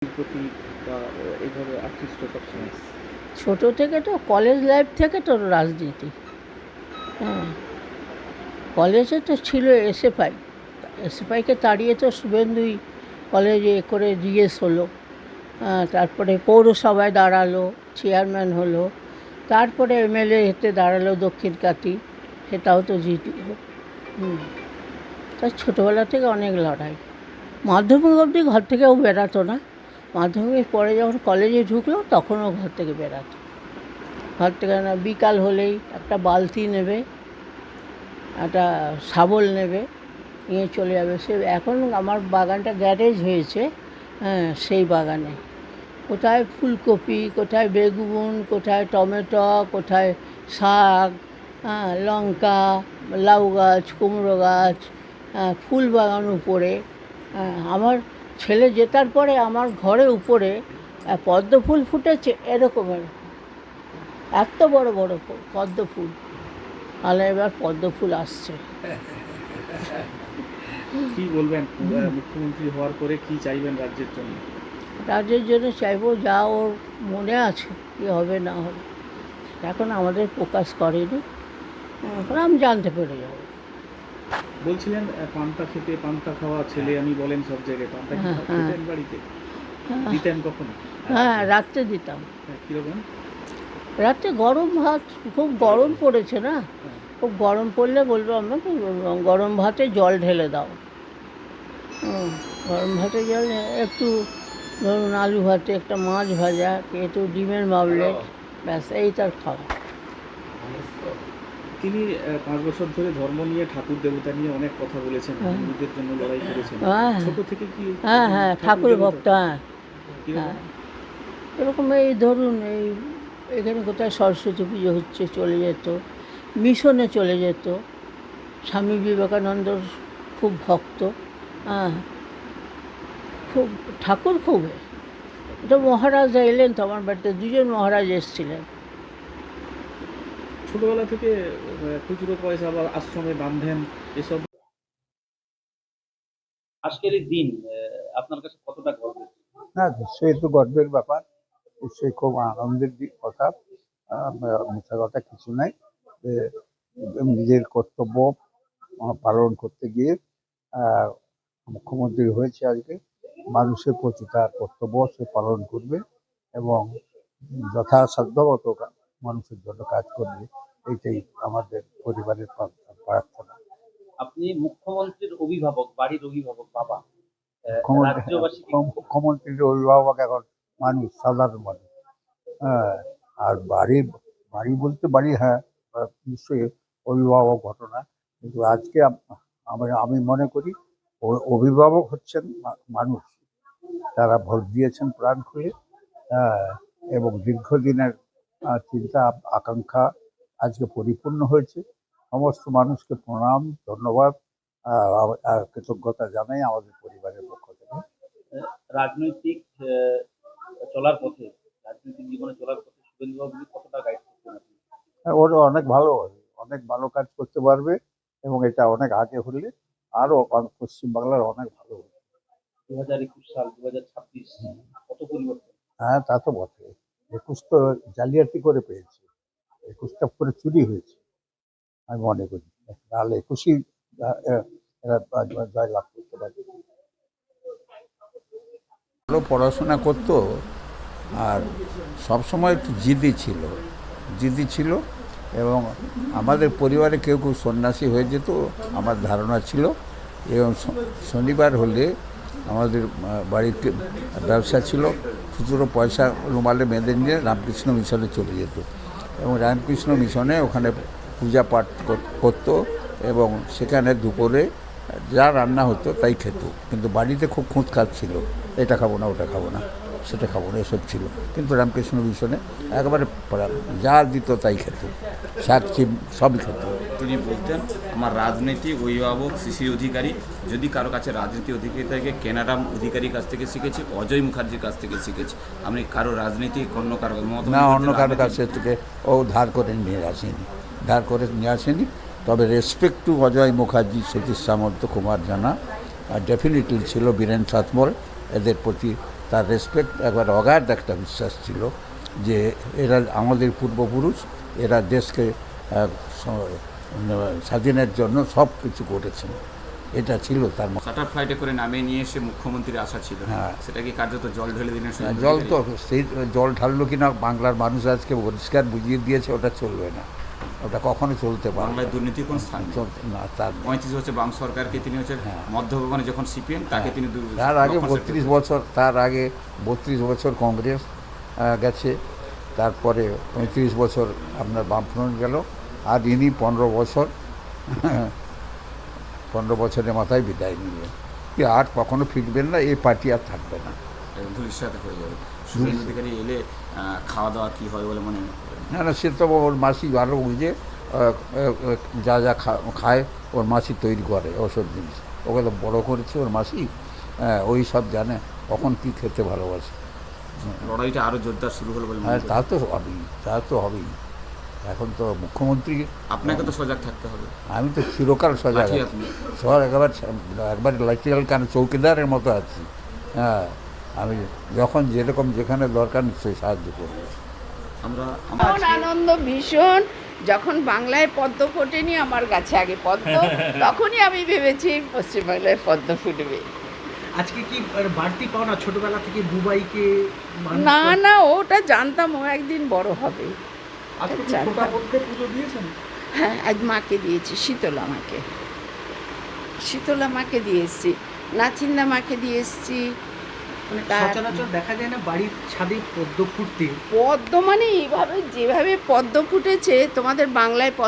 প্রতি বা এইভাবে আকৃষ্ট সবসময়? ছোটো থেকে তো কলেজ লাইফ থেকে তো রাজনীতি। হ্যাঁ, কলেজে তো ছিল এসএফআই। এসএফআইকে তাড়িয়ে তো শুভেন্দুই কলেজে করে জিএস হলো। তারপরে পৌরসভায় দাঁড়ালো, চেয়ারম্যান হলো, তারপরে এমএলএ হেঁটে দাঁড়ালো দক্ষিণ কাটি, সেটাও তো জিতলো। তাই ছোটোবেলা থেকে অনেক লড়াই। মাধ্যমিক অবধি ঘর থেকেও বেরাতো না। মাধ্যমিক পরে যখন কলেজে ঢুকলো তখনও ঘর থেকে বেরাতো। ঘর থেকে না, বিকাল হলেই একটা বালতি নেবে, একটা শাবল নেবে, নিয়ে চলে যাবে। সে এখন আমার বাগানটা গ্যারেজ হয়েছে, হ্যাঁ, সেই বাগানে কোথায় ফুলকপি, কোথায় বেগুন, কোথায় টমেটো, কোথায় শাক, লঙ্কা, লাউ গাছ, কুমড়ো গাছ, ফুল বাগান উপরে। আমার ছেলে জেতার পরে আমার ঘরে উপরে পদ্ম ফুল ফুটেছে এরকমের, এত বড় বড় পদ্ম ফুল। তাহলে এবার পদ্ম ফুল আসছে। কি বলবেন মুখ্যমন্ত্রী হওয়ার পরে কি চাইবেন রাজ্যের জন্য? রাজ্যের জন্য চাইবো যা ওর মনে আছে কী হবে না হবে, এখন আমাদের প্রকাশ করেনি, এখন আমি জানতে পেরে যাব। বলছিলেন পান্তা খেতে, পান্তা খাওয়া ছেলে আমি বলেন সব জায়গায়, পান্তা কি খেতেন বাড়িতে? দিতেন কখনো? হ্যাঁ, রাত্রে দিতাম। কীরকম? রাত্রে গরম ভাত, খুব গরম পড়েছে না, খুব গরম পড়লে বলবো আমাকে গরম ভাতে জল ঢেলে দাও। গরম ভাতে জল একটু, ধরুন আলু ভাতে একটা মাছ ভাজা, একটু ডিমের মামলেট, ব্যাস এই তার খাওয়া। তিনি 5 বছর ধরে ধর্ম নিয়ে, ঠাকুর দেবতা নিয়ে অনেক কথা বলেছেন, হিন্দুদের জন্য লড়াই করেছেন। ছোট থেকে কি? হ্যাঁ হ্যাঁ, ঠাকুর ভক্ত। হ্যাঁ হ্যাঁ, এরকম এই ধরুন এই এখানে কোথায় সরস্বতী পুজো হচ্ছে চলে যেত, মিশনে চলে যেত। স্বামী বিবেকানন্দর খুব ভক্ত। হ্যাঁ, খুব ঠাকুর খুব। এটা মহারাজরা এলেন তো আমার বাড়িতে, 2জন মহারাজ এসেছিলেন। ছোটবেলা থেকে খুচরো পয়সা বা আশ্রমে বাঁধেন এসব। আজকের এই দিন আপনার কাছে কতটা গর্বের? না, নিশ্চয়ই তো গর্বের ব্যাপার, নিশ্চয়ই খুব আনন্দের কথা। মিথ্যা কথা কিছু নাই। নিজের কর্তব্য পালন করতে গিয়ে মুখ্যমন্ত্রী হয়েছে আজকে। মানুষের প্রতি তার কর্তব্য সে পালন করবে এবং যথাসাধ্যমত মানুষের জন্য কাজ করবে, এইটাই আমাদের পরিবারের প্রার্থনা। আপনি মুখ্যমন্ত্রীর অভিভাবক, বাড়ির অভিভাবক, বাবা। মুখ্যমন্ত্রীর অভিভাবক এখন মানুষ, সাধারণ মানুষ। হ্যাঁ, আর বাড়ি বলতে বাড়ি, হ্যাঁ নিশ্চয়ই অভিভাবক ঘটনা, কিন্তু আজকে আমি মনে করি অভিভাবক হচ্ছেন মানুষ। তারা ভোট দিয়েছেন প্রাণ খুলে, এবং দীর্ঘদিনের চিন্তা আকাঙ্ক্ষা আজকে পরিপূর্ণ হয়েছে। সমস্ত মানুষকে প্রণাম, ধন্যবাদ আর কৃতজ্ঞতা জানাই আমাদের পরিবারের পক্ষ থেকে। রাজনৈতিক চলার পথে, রাজনৈতিক জীবনে চলার পথে শুভেন্দুবাবু কতটা গাইড করতেন আপনি? ওরা অনেক ভালো কাজ করতে পারবে এবং এটা অনেক আগে হলে আরো পশ্চিমবাংলার অনেক ভালো হবে। 2021 সাল, 2026 কত পরিবর্তন। হ্যাঁ, তা তো বটে। 21 তো জালিয়াতি করে পেয়েছে, 21টা করে চুরি হয়েছে আমি মনে করি, নাহলে 21ই জয়লাভ করতে পারে। ভালো পড়াশোনা করতো আর সবসময় একটু জিদি ছিল এবং আমাদের পরিবারে কেউ কেউ সন্ন্যাসী হয়ে যেত আমার ধারণা ছিল। এবং শনিবার হলে আমাদের বাড়িতে ব্যবসা ছিল, খুচরো পয়সা রুমালে বেঁধে নিয়ে রামকৃষ্ণ মিশনে চলে যেত এবং রামকৃষ্ণ মিশনে ওখানে পূজা পাঠ করতো এবং সেখানে দুপুরে যা রান্না হতো তাই খেত, কিন্তু বাড়িতে খুব খুঁতখাত ছিল, এটা খাবো না, ওটা খাবো না, সেটা খাবো না, এসব ছিল। কিন্তু রামকৃষ্ণ মিশনে একবারে যা দিত তাই খেত, শাক সবই খেত। তিনি বলতেন, আমার রাজনীতি অভিভাবক শিশির অধিকারী, যদি কারো কাছে রাজনীতি অধিকারী থেকে কেনারাম অধিকারীর কাছ থেকে শিখেছি, অজয় মুখার্জির কাছ থেকে শিখেছি। আমি কারো রাজনীতি অন্য কারো না, অন্য কারো কাছে থেকে ও ধার করে নিয়ে আসেনি। তবে রেসপেক্ট টু অজয় মুখার্জি, সতীশ সামন্ত, কুমার জানা আর ডেফিনেটলি ছিল বীরেন সাতমল, এদের প্রতি তার রেসপেক্ট একবার অগাধ একটা বিশ্বাস ছিল যে এরা আমাদের পূর্বপুরুষ, এরা দেশকে স্বাধীনের জন্য সব কিছু করেছেন, এটা ছিল তার মধ্যে। চার্টার ফ্লাইটে করে নামিয়ে নিয়ে এসে মুখ্যমন্ত্রীর আশা ছিল, হ্যাঁ। সেটা কি কার্যত জল ঢেলে দিলেন শুভেন্দু জল তো অধিকারী? সেই জল ঢাললো কিনা বাংলার মানুষ আজকে পরিষ্কার বুঝিয়ে দিয়েছে, ওটা চলবে না, ওটা কখনো চলতে পারবে বাংলায় দুর্নীতি কোন স্থান নেই। না। তার 35 বছর বাম সরকারকে তিনি হচ্ছে মধ্যভবনে যখন সিপিএম তাকে তিনি তার আগে 32 বছর, তার আগে 32 বছর কংগ্রেস গেছে, তারপরে 35 বছর আপনার বামফ্রন্ট গেল, আর ইনি 15 বছর 15 বছরের মাথায় বিদায় নিলেন। কি আর কখনো ফিরবেন না, এই পার্টি আর থাকবে না। ধূলিসাৎ হয়ে যাবে। শুভেন্দু অধিকারী এলে খাওয়া দাওয়া কি হয় বলে মনে করেন? না, সে তো ওর মাসি ভালো বুঝে যা যা খায় ওর মাসি তৈরি করে ওসব জিনিস, ওকে তো বড়ো করেছে ওর মাসি, ওই সব জানে কখন কী খেতে ভালোবাসে। লড়াইটা আরো জোরদার শুরু হলো বলে মনে হ্যাঁ, করেন? তা তো হবেই, তা তো হবেই। এখন তো মুখ্যমন্ত্রী, আপনাকে তো সজাগ থাকতে হবে। আমি তো চিরকাল সজাগ লাঠি আছি, আপনি। সবার একবার লাইটিয়াল কারণ চৌকিদারের মতো আছি। হ্যাঁ, আমি যখন যেরকম যেখানে দরকার নিশ্চয়ই সাহায্য করবো। আমরা ভীষণ আনন্দ, ভীষণ। যখন বাংলায় পদ্ম ফোটেনি আমার গাছে আগে পদ্ম, তখনই আমি ভেবেছি পশ্চিমবাংলায় পদ্ম ফুটবে। আজকে কি বাড়তি পাওনা ছোটবেলা থেকে বুবাইকে মানুষ না করে- না, ওটা জানতাম ও একদিন বড় হবে। আজকে কি জানতাম। ফোঁটা পড়তে পুজো দিয়েছেন? হ্যাঁ, আজ মাকে দিয়েছি, শীতলা মাকে, শীতলা মাকে দিয়ে এসছি, নাচিন্দা মাকে দিয়ে এসছি। মানে তার- সচরাচর দেখা যায় না বাড়ির ছাদে পদ্ম ফুটতে। পদ্ম মানে এইভাবে যেভাবে পদ্ম ফুটেছে, তোমাদের বাংলায় পদ্ম